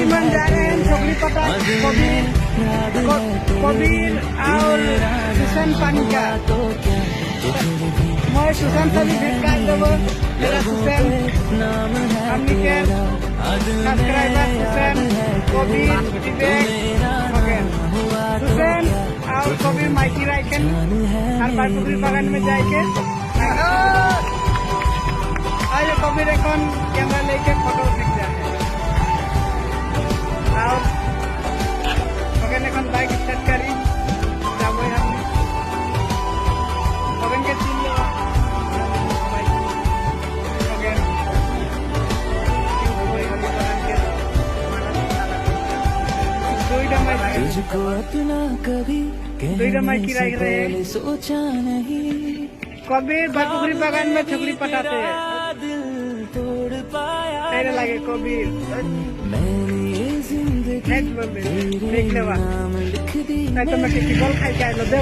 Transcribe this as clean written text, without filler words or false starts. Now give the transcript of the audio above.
नौजवान जा रहे हैं छोकरी पता कबीर और सुशांत पानी का मैं सुशांत से भी भेंट कर देव मेरा सुशांत हमनी के सब्सक्राइबर सुशांत कबीर विवेक सुशांत और कबीर माइकी राइकन हर बार पुकुरी बागान में जाके आज कबीर এখন कैमरा लेके फोटो खींच रहा है और ओके এখন बाइक स्टार्ट करी যাবো हम ओके के चिन लो बाइक ओके तुझको अपना कभी कहने से पहले सोचा नहीं कबीर बापुकुरी बागान में छोकरी पटाते हैं दिल तोड़ पाया तेरे लगे कबीर मैंने ये जिंदगी देख ले नाम लिख दी मैं तो मैं किसी बोल खाई के आए लो दे